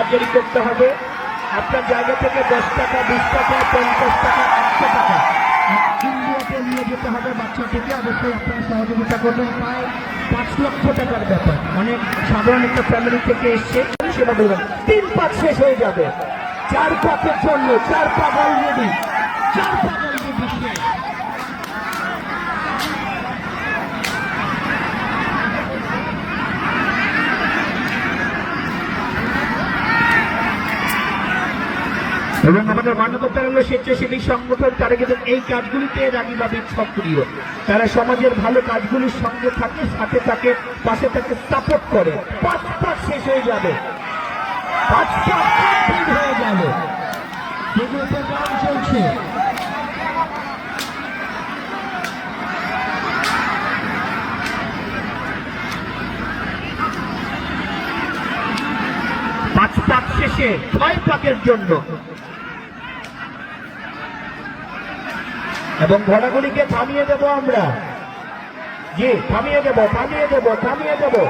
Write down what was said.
Surgery করতে হবে। আপনার জায়গা থেকে 10 টাকা, 20 টাকা, 50 টাকা, 100 টাকা ইন্ডিয়াতে নিয়ে যেতে হবে বাচ্চাটিকে। অবশ্যই আপনারা সহযোগিতা করবেন। প্রায় 5 লক্ষ টাকার ব্যাপার। অনেক সাধারণ একটা ফ্যামিলি থেকে এসছে, সেটা বলবেন 3 পাক শেষ হয়ে যাবে। 4 পাকের জন্য 4 পাক অলরেডি, 4 পাক অলরেডি শেষ। এবং আমাদের মানবতার হলো স্বেচ্ছাসেবী সংগঠন, তারা কিন্তু এই কাজগুলিতে রাগীবাদী সক্রিয়। তারা সমাজের ভালো কাজগুলির সঙ্গে থাকে, সাথে থাকে, পাশে থাকে, সাপোর্ট করে। 5 পাক শেষ হয়ে যাবে, 5 পাক কমপ্লিট হয়ে যাবে। সেগুলোতে গান চলছে। পাঁচ পাক শেষে 6 পাকের জন্য। এবং ঘোড়াগুলিকে থামিয়ে দেবো আমরা। জি, থামিয়ে দেবো, থামিয়ে দেবো, থামিয়ে দেবো।